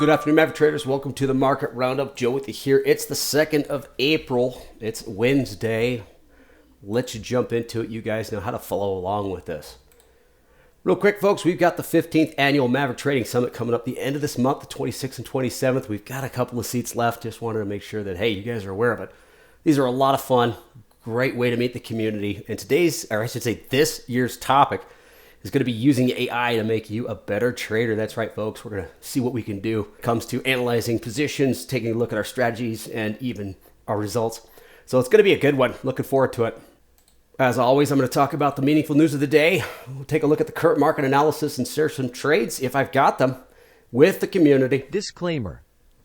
Good afternoon, Maverick traders. Welcome to the Market Roundup. Joe with you here. It's the 2nd of April. It's Wednesday. Let's jump into it. You guys know how to follow along with this. Real quick, folks, we've got the 15th Annual Maverick Trading Summit coming up the end of this month, the 26th and 27th. We've got a couple of seats left. Just wanted to make sure that, hey, you guys are aware of it. These are a lot of fun. Great way to meet the community. And this year's topic is going to be using AI to make you a better trader. That's right, folks. We're going to see what we can do when it comes to analyzing positions, taking a look at our strategies, and even our results. So it's going to be a good one. Looking forward to it. As always, I'm going to talk about the meaningful news of the day. We'll take a look at the current market analysis and share some trades, if I've got them, with the community. Disclaimer.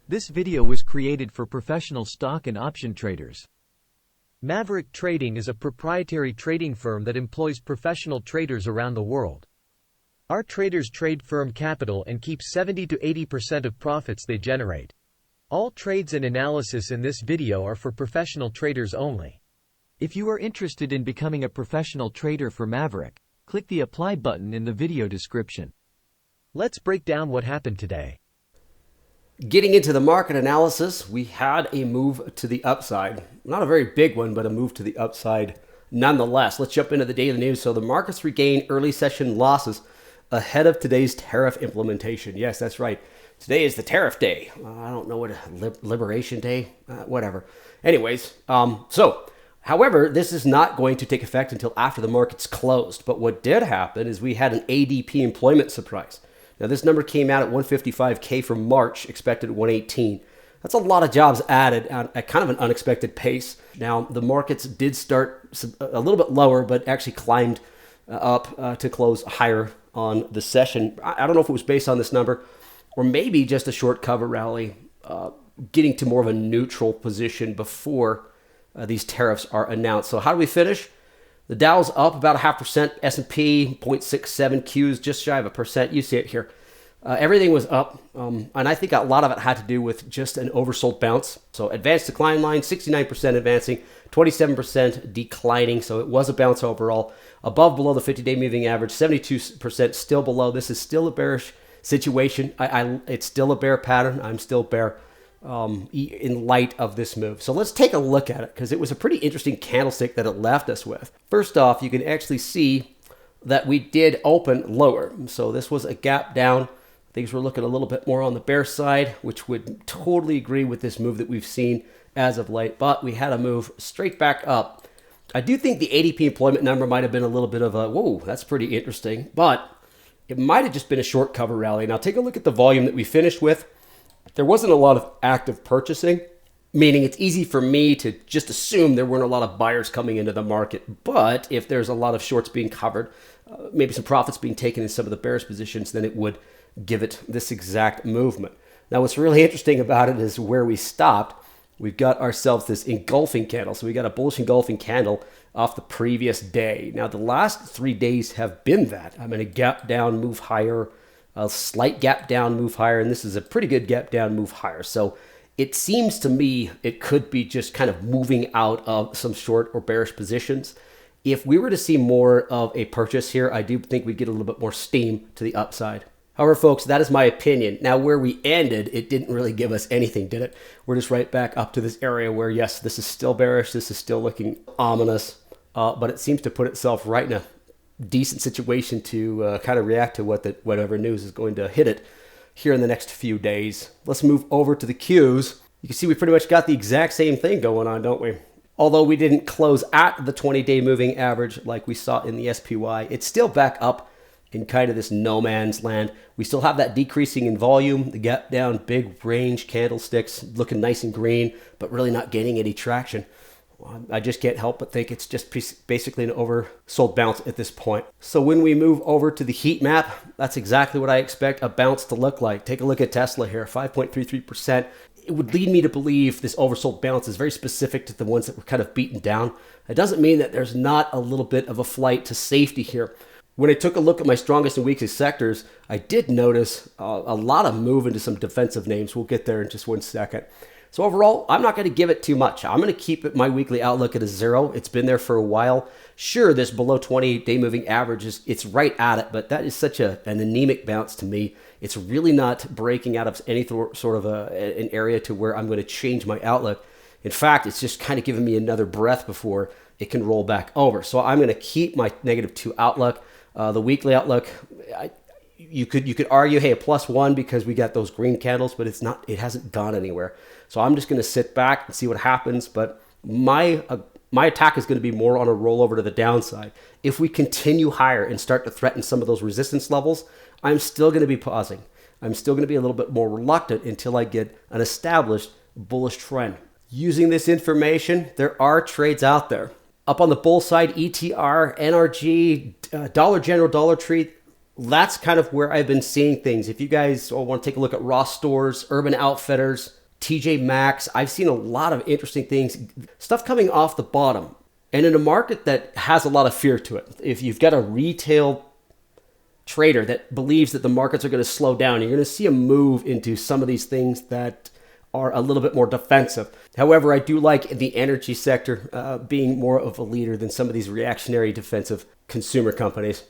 This video was created for professional stock and option traders. Maverick Trading is a proprietary trading firm that employs professional traders around the world. Our traders trade firm capital and keep 70 to 80% of profits they generate. All trades and analysis in this video are for professional traders only. If you are interested in becoming a professional trader for Maverick, click the apply button in the video description. Let's break down what happened today. Getting into the market analysis, we had a move to the upside. Not a very big one, but a move to the upside nonetheless. Let's jump into the daily news. So the markets regained early session losses ahead of today's tariff implementation. Yes, that's right. Today is the tariff day. I don't know what, Liberation Day? Whatever. Anyways, however, this is not going to take effect until after the market's closed. But what did happen is we had an ADP employment surprise. Now, this number came out at 155K for March, expected at 118. That's a lot of jobs added at kind of an unexpected pace. Now, the markets did start a little bit lower, but actually climbed up to close higher on the session. I don't know if it was based on this number or maybe just a short cover rally, getting to more of a neutral position before these tariffs are announced. So how do we finish? The Dow's up about 0.5%, S&P 0.67, Q's just shy of 1%. You see it here. Everything was up, and I think a lot of it had to do with just an oversold bounce. So advanced decline line, 69% advancing, 27% declining. So it was a bounce overall. Above, below the 50-day moving average, 72% still below. This is still a bearish situation. It's still a bear pattern. I'm still bear in light of this move. So let's take a look at it because it was a pretty interesting candlestick that it left us with. First off, you can actually see that we did open lower. So this was a gap down. Things were looking a little bit more on the bear side, which would totally agree with this move that we've seen as of late. But we had a move straight back up. I do think the ADP employment number might have been a little bit of a, whoa, that's pretty interesting. But it might have just been a short cover rally. Now take a look at the volume that we finished with. There wasn't a lot of active purchasing, meaning it's easy for me to just assume there weren't a lot of buyers coming into the market. But if there's a lot of shorts being covered, maybe some profits being taken in some of the bearish positions, then it would give it this exact movement. Now, what's really interesting about it is where we stopped. We've got ourselves this engulfing candle. So we got a bullish engulfing candle off the previous day. Now, the last 3 days have been that. I'm in a gap down, move higher, a slight gap down, move higher, and this is a pretty good gap down, move higher. So it seems to me it could be just kind of moving out of some short or bearish positions. If we were to see more of a purchase here, I do think we'd get a little bit more steam to the upside. However, folks, that is my opinion. Now, where we ended, it didn't really give us anything, did it? We're just right back up to this area where, yes, this is still bearish. This is still looking ominous, but it seems to put itself right in a decent situation to kind of react to whatever news is going to hit it here in the next few days. Let's move over to the Qs. You can see we pretty much got the exact same thing going on, don't we? Although we didn't close at the 20-day moving average like we saw in the SPY, it's still back up in kind of this no man's land. We still have that decreasing in volume, the gap down, big range candlesticks looking nice and green, but really not gaining any traction. I just can't help but think it's just basically an oversold bounce at this point. So when we move over to the heat map, that's exactly what I expect a bounce to look like. Take a look at Tesla here, 5.33%. It would lead me to believe this oversold bounce is very specific to the ones that were kind of beaten down. It doesn't mean that there's not a little bit of a flight to safety here. When I took a look at my strongest and weakest sectors, I did notice a lot of move into some defensive names. We'll get there in just 1 second. So overall, I'm not going to give it too much. I'm going to keep my weekly outlook at a 0. It's been there for a while. Sure, this below 28-day moving average it's right at it, but that is such an anemic bounce to me. It's really not breaking out of any sort of an area to where I'm going to change my outlook. In fact, it's just kind of giving me another breath before it can roll back over. So I'm going to keep my -2 outlook. The weekly outlook, you could argue, hey, a +1 because we got those green candles, but it hasn't gone anywhere. So I'm just going to sit back and see what happens. But my attack is going to be more on a rollover to the downside. If we continue higher and start to threaten some of those resistance levels, I'm still going to be pausing. I'm still going to be a little bit more reluctant until I get an established bullish trend. Using this information, there are trades out there. Up on the bull side, ETR, NRG, Dollar General, Dollar Tree, that's kind of where I've been seeing things. If you guys want to take a look at Ross Stores, Urban Outfitters, TJ Maxx, I've seen a lot of interesting things, stuff coming off the bottom. And in a market that has a lot of fear to it, if you've got a retail trader that believes that the markets are going to slow down, you're going to see a move into some of these things that are a little bit more defensive. However, I do like the energy sector being more of a leader than some of these reactionary defensive consumer companies.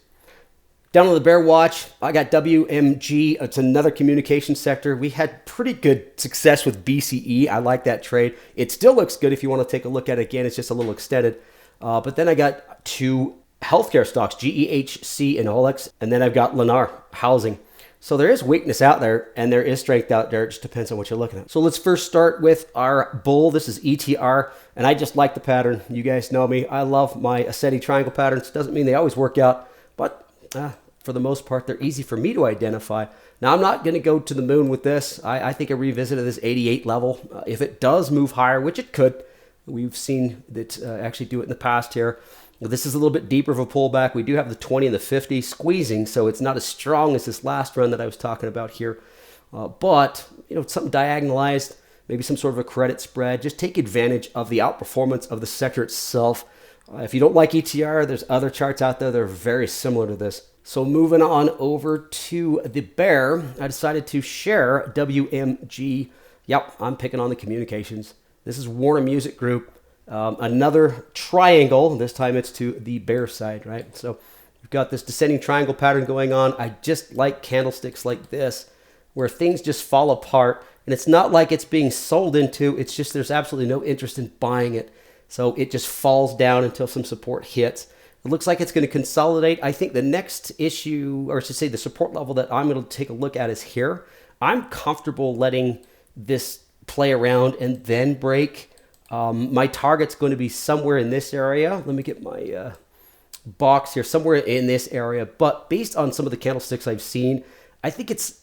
Down on the bear watch, I got WMG. It's another communication sector. We had pretty good success with BCE. I like that trade. It still looks good if you want to take a look at it again. It's just a little extended. But then I got 2 healthcare stocks, GEHC and Olex. And then I've got Lennar, housing. So there is weakness out there and there is strength out there. It just depends on what you're looking at. So let's first start with our bull. This is ETR, and I just like the pattern. You guys know me. I love my ascending triangle patterns. Doesn't mean they always work out, but for the most part, they're easy for me to identify. Now, I'm not going to go to the moon with this. I think I revisited this 88 level. If it does move higher, which it could, we've seen it actually do it in the past here. This is a little bit deeper of a pullback. We do have the 20 and the 50 squeezing, so it's not as strong as this last run that I was talking about here. But, something diagonalized, maybe some sort of a credit spread. Just take advantage of the outperformance of the sector itself. If you don't like ETR, there's other charts out there that are very similar to this. So moving on over to the bear, I decided to share WMG. Yep, I'm picking on the communications. This is Warner Music Group. Another triangle. This time it's to the bear side, right? So we've got this descending triangle pattern going on. I just like candlesticks like this, where things just fall apart. And it's not like it's being sold into. It's just there's absolutely no interest in buying it. So it just falls down until some support hits. It looks like it's going to consolidate. I think the next issue, or I should say the support level that I'm going to take a look at is here. I'm comfortable letting this play around and then break. My target's going to be somewhere in this area. Let me get my box here, somewhere in this area. But based on some of the candlesticks I've seen, I think it's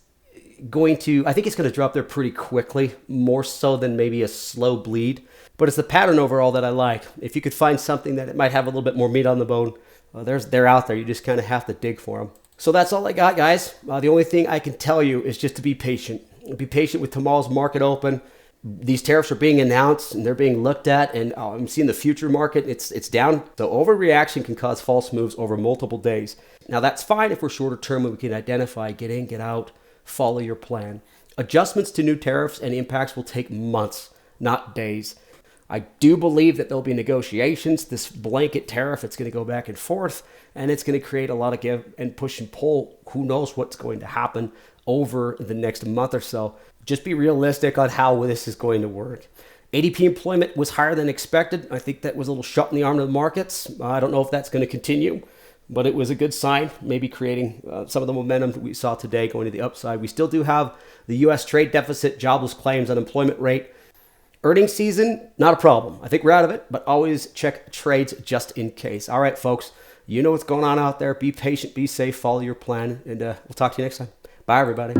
going to drop there pretty quickly, more so than maybe a slow bleed. But it's the pattern overall that I like. If you could find something that it might have a little bit more meat on the bone, they're out there. You just kind of have to dig for them. So that's all I got, guys. The only thing I can tell you is just to be patient. Be patient with tomorrow's market open. These tariffs are being announced and they're being looked at, and I'm seeing the future market, it's down. So overreaction can cause false moves over multiple days. Now that's fine if we're shorter term and we can identify, get in, get out, follow your plan. Adjustments to new tariffs and impacts will take months, not days. I do believe that there'll be negotiations. This blanket tariff, it's going to go back and forth, and it's going to create a lot of give and push and pull. Who knows what's going to happen over the next month or so. Just be realistic on how this is going to work. ADP employment was higher than expected. I think that was a little shot in the arm of the markets. I don't know if that's going to continue, but it was a good sign, maybe creating some of the momentum we saw today going to the upside. We still do have the U.S. trade deficit, jobless claims, unemployment rate. Earnings season, not a problem. I think we're out of it, but always check trades just in case. All right, folks, you know what's going on out there. Be patient, be safe, follow your plan, and we'll talk to you next time. Bye, everybody.